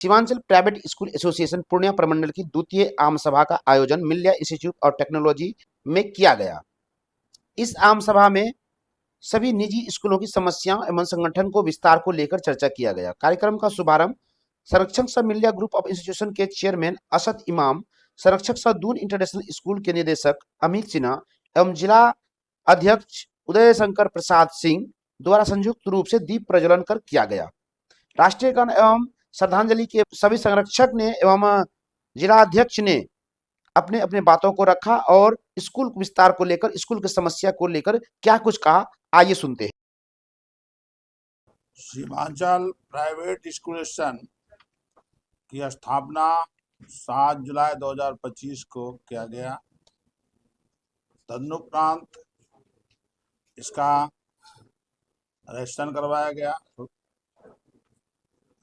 Seemanchal private school association Purnia प्रमंडल की द्वितीय आम सभा का आयोजन मिल्या इंस्टीट्यूट ऑफ टेक्नोलॉजी में किया गया। इस आम सभा में सभी निजी स्कूलों की समस्याओं एवं संगठन को विस्तार को लेकर चर्चा किया गया। कार्यक्रम का शुभारंभ संरक्षक सह मिल्या ग्रुप ऑफ इंस्टीट्यूशन के चेयरमैन असद इमाम, संरक्षक सह दून इंटरनेशनल स्कूल के निदेशक अमित सिन्हा एवं जिला अध्यक्ष उदय शंकर प्रसाद सिंह द्वारा संयुक्त रूप से दीप प्रज्वलन कर किया गया। राष्ट्रीय गान एवं श्रद्धांजलि के सभी संरक्षक ने एवं जिलाध्यक्ष ने अपने अपने बातों को रखा और स्कूल विस्तार को लेकर, स्कूल की समस्या को लेकर क्या कुछ कहा, आइए सुनते हैं। सीमांचल प्राइवेट स्कूल की स्थापना 7 जुलाई 2025 को किया गया। तदनुपरांत इसका रजिस्ट्रेशन करवाया गया।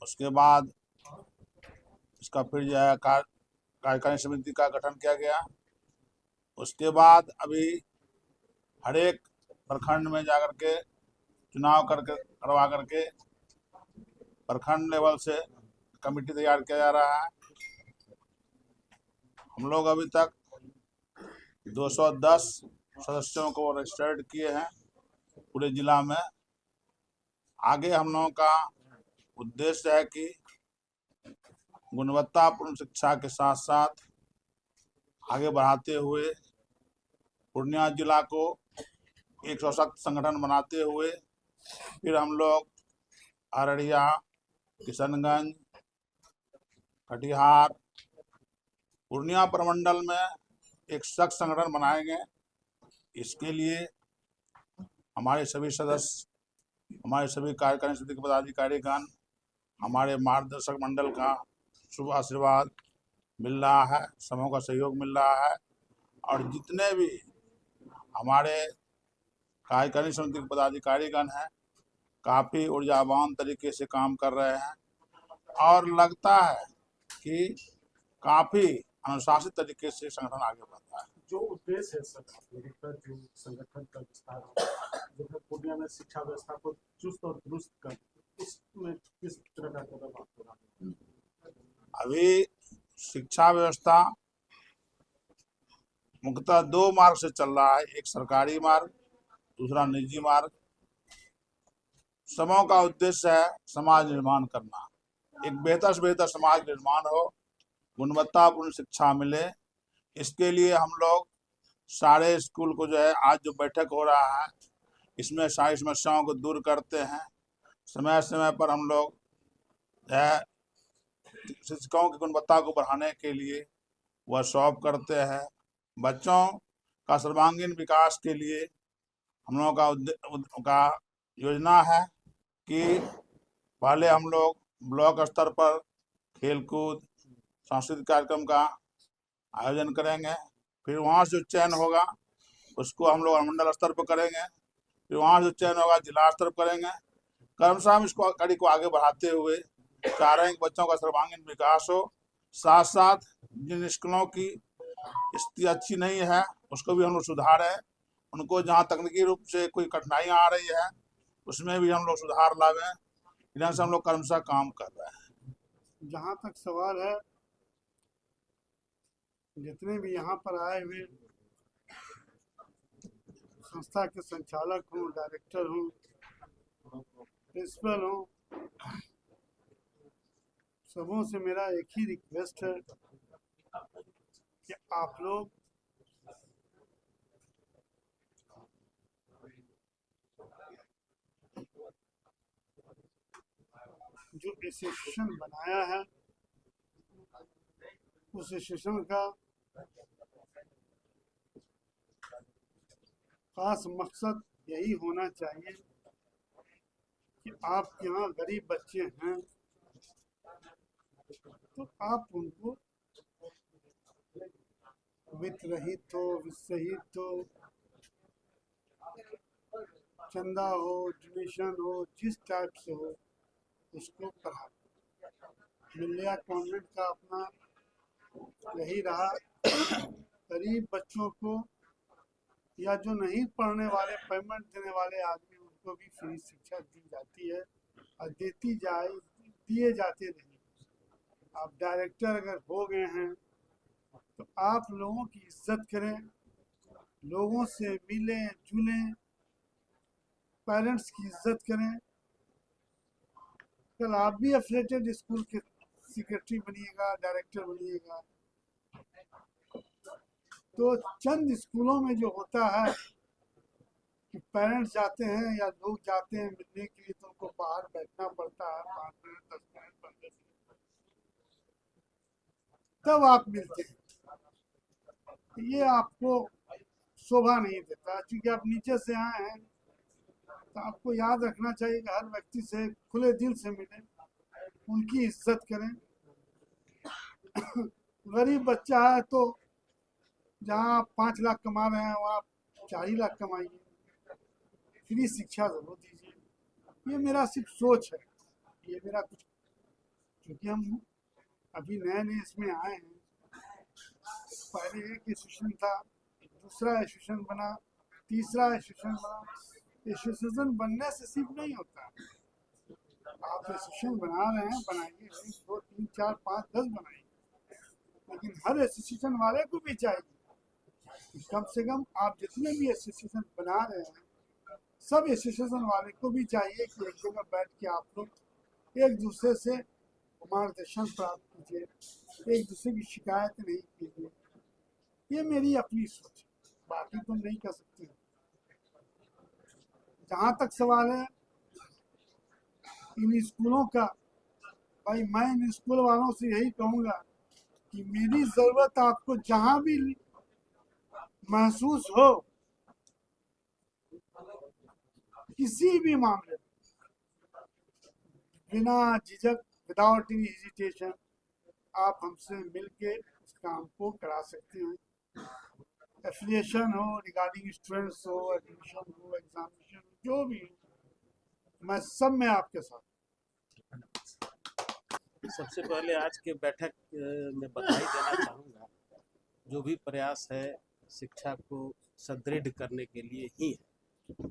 उसके बाद इसका फिर जो है कार्यकारिणी समिति का गठन किया गया। उसके बाद अभी हर एक प्रखंड में जाकर के चुनाव करवा करके प्रखंड लेवल से कमेटी तैयार किया जा रहा है। हम लोग अभी तक 210 सदस्यों को रजिस्टर्ड किए हैं पूरे जिला में। आगे हम लोगों का उद्देश्य है कि गुणवत्तापूर्ण शिक्षा के साथ साथ आगे बढ़ाते हुए पूर्णिया जिला को एक सशक्त संगठन बनाते हुए फिर हम लोग अररिया, किशनगंज, कटिहार, पूर्णिया प्रमंडल में एक सशक्त संगठन बनाएंगे। इसके लिए हमारे सभी सदस्य, हमारे सभी कार्यकारिणी समिति के पदाधिकारीगण, हमारे मार्गदर्शक मंडल का शुभ आशीर्वाद मिल रहा है, समूह का सहयोग मिल रहा है और जितने भी हमारे कार्यकारिणी समिति के पदाधिकारीगण हैं काफ़ी ऊर्जावान तरीके से काम कर रहे हैं और लगता है कि काफ़ी अनुशासित तरीके से संगठन आगे बढ़ रहा है। जो उद्देश्य है सर जो संगठन का विस्तार जो है पूर्णिया में शिक्षा व्यवस्था को चुस्त और दुरुस्त कर, इसमें किस तरह का कदम आप हो रहा है? अभी शिक्षा व्यवस्था मुख्यतः 2 मार्ग से चल रहा है, एक सरकारी मार्ग, दूसरा निजी मार्ग। समूह का उद्देश्य है समाज निर्माण करना, एक बेहतर से बेहतर समाज निर्माण हो, गुणवत्तापूर्ण शिक्षा मिले। इसके लिए हम लोग सारे स्कूल को जो है आज जो बैठक हो रहा है इसमें सारी समस्याओं को दूर करते हैं। समय समय पर हम लोग जो है शिक्षकों की गुणवत्ता को बढ़ाने के लिए वर्कशॉप करते हैं। बच्चों का सर्वांगीण विकास के लिए हम लोगों का योजना है कि पहले हम लोग ब्लॉक स्तर पर खेलकूद सांस्कृतिक कार्यक्रम का आयोजन करेंगे, फिर वहाँ से जो चयन होगा उसको हम लोग मंडल स्तर पर करेंगे, फिर वहाँ से जो चयन होगा जिला स्तर पर करेंगे। क्रमशः हम इसको कड़ी को आगे बढ़ाते हुए चाह रहे हैं कि बच्चों का सर्वांगीण विकास हो। साथ साथ जिन स्कूलों की स्थिति अच्छी नहीं है उसको भी हम लोग सुधारें, उनको जहाँ तकनीकी रूप से कोई कठिनाइयाँ आ रही है उसमें भी हम लोग सुधार लावें। इधर से हम लोग क्रमशः काम कर रहे हैं। जहाँ तक सवाल है, जितने भी यहाँ पर आए हुए संस्था के संचालक हों, डायरेक्टर हों, प्रिंसिपल हों, सबों से मेरा एक ही रिक्वेस्ट है कि आप लोग जो एसोसिएशन बनाया है उस एसोसिएशन का खास मकसद यही होना चाहिए कि आपके यहाँ गरीब बच्चे हैं तो आप उनको वित्त रहित हो, वित्त सहित हो, चंदा हो, डोनेशन हो, जिस टाइप से हो उसको पढ़ा। मिल्या कॉन्वेंट का अपना यही रहा, गरीब बच्चों को या जो नहीं पढ़ने वाले, पेमेंट देने वाले आदमी, उनको भी फ्री शिक्षा दी जाती है और दिए जाते रहे। आप डायरेक्टर अगर हो गए हैं तो आप लोगों की इज्जत करें, लोगों से मिलें जुलें, पेरेंट्स की इज्जत करें। कल आप भी एफिलेटेड स्कूल के सेक्रेटरी बनिएगा, डायरेक्टर बनिएगा, तो चंद स्कूलों में जो होता है कि पेरेंट्स जाते हैं या लोग जाते हैं मिलने के लिए तो उनको बाहर बैठना पड़ता है 5 मिनट 10 मिनट 15 मिनट, तब आप मिलते हैं। ये आपको शोभा नहीं देता, क्योंकि आप नीचे से आए हैं तो आपको याद रखना चाहिए कि हर व्यक्ति से खुले दिल से मिलें, उनकी इज्जत करें। गरीब बच्चा है तो जहाँ आप 5 लाख कमा रहे हैं वहाँ 4 ही लाख कमाइए, फ्री शिक्षा जरूर दीजिए। ये मेरा सिर्फ सोच है, ये मेरा कुछ, क्योंकि हम अभी नए नए इसमें आए हैं। पहले एक एसोसिएशन था, दूसरा एसोसिएशन बना, तीसरा एसोसिएशन बना। एसोसिएशन बनने से सिर्फ नहीं होता, आप एसोसिएशन बना रहे हैं, बनाइए, 2 3 4 5 10 बनाइए, लेकिन हर एसोसिएशन वाले को भी चाहिए कि कम से कम आप जितने भी एसोसिएशन बना रहे हैं, सब एसोसिएशन वाले को भी चाहिए कि एक जगह बैठ के आप लोग एक दूसरे से मार्गदर्शन प्राप्त कीजिए, एक दूसरे की शिकायत नहीं कीजिए। ये मेरी अपनी सोच है, बाकी तुम नहीं कर सकते। जहाँ तक सवाल है इन स्कूलों का, भाई मैं इन स्कूल वालों से यही कहूँगा कि मेरी ज़रूरत आपको जहाँ भी महसूस हो, किसी भी मामले में, बिना झिझक, विदाउट एनी हेजिटेशन, आप हमसे मिलके उस काम को करा सकते हैं। एफिलिएशन हो, रिगार्डिंग स्टूडेंट्स हो, एडमिशन हो, एग्जामिनेशन, जो भी हो, मैं सब में आपके साथ। सबसे पहले आज के बैठक में बधाई देना चाहूँगा। जो भी प्रयास है शिक्षा को सुदृढ़ करने के लिए ही है,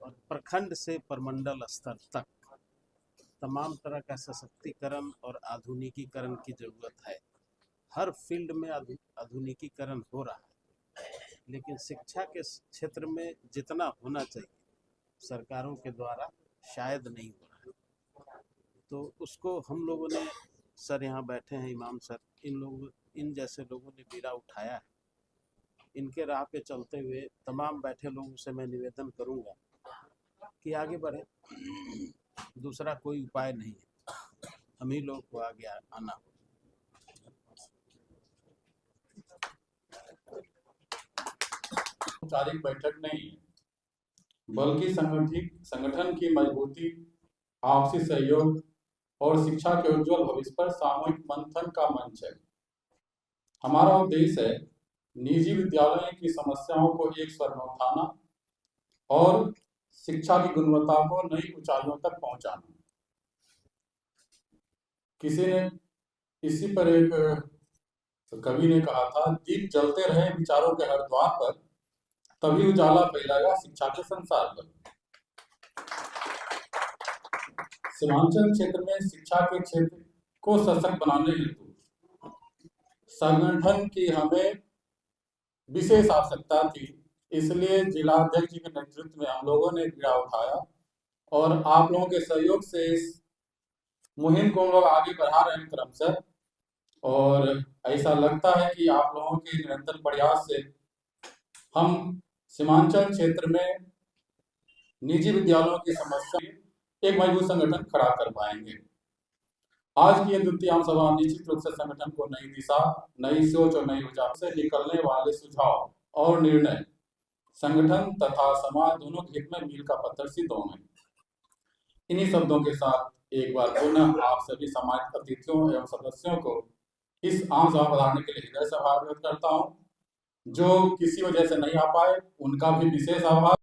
और प्रखंड से प्रमंडल स्तर तक तमाम तरह का सशक्तिकरण और आधुनिकीकरण की जरूरत है। हर फील्ड में आधुनिकीकरण हो रहा है, लेकिन शिक्षा के क्षेत्र में जितना होना चाहिए सरकारों के द्वारा शायद नहीं हो रहा है। तो उसको हम लोगों ने, सर यहाँ बैठे हैं इमाम सर, इन जैसे लोगों ने बीड़ा उठाया है। इनके राह पे चलते हुए तमाम बैठे लोगों से मैं निवेदन करूंगा कि आगे बढ़े। दूसरा कोई उपाय नहीं है, हम ही लोग को आगे आना। औपचारिक बैठक नहीं है, बल्कि संगठन की मजबूती, आपसी सहयोग और शिक्षा के उज्जवल भविष्य पर सामूहिक मंथन का मंच है। हमारा उद्देश्य है निजी विद्यालयों की समस्याओं को एक स्वर में उठाना और शिक्षा की गुणवत्ता को नई ऊंचाइयों तक पहुंचाना। किसी ने इसी पर एक कवि ने कहा था, दीप जलते रहे विचारों के हर द्वार पर, तभी उजाला फैलेगा शिक्षा के संसार पर। सीमांचल क्षेत्र में शिक्षा के क्षेत्र को सशक्त बनाने हेतु संगठन की हमें विशेष आवश्यकता थी। इसलिए जिलाध्यक्ष जी के नेतृत्व में हम लोगों ने बीड़ा उठाया और आप लोगों के सहयोग से इस मुहिम को हम लोग आगे बढ़ा रहे हैं क्रमशः। और ऐसा लगता है कि आप लोगों के निरंतर प्रयास से हम सीमांचल क्षेत्र में निजी विद्यालयों की समस्या एक मजबूत संगठन खड़ा कर पाएंगे। आज की ये द्वितीय आम सभा निश्चित रूप से संगठन को नई दिशा, नई सोच और नई ऊर्जा से निकलने वाले सुझाव और निर्णय संगठन तथा समाज दोनों के हित में मील का पत्थर सिद्ध होंगे। इन्हीं शब्दों के साथ एक बार पुनः आप सभी सम्मानित अतिथियों एवं सदस्यों को इस आम सभा पधारने के लिए हृदय से आभार व्यक्त करता हूँ। जो किसी वजह से नहीं आ पाए उनका भी विशेष आभार।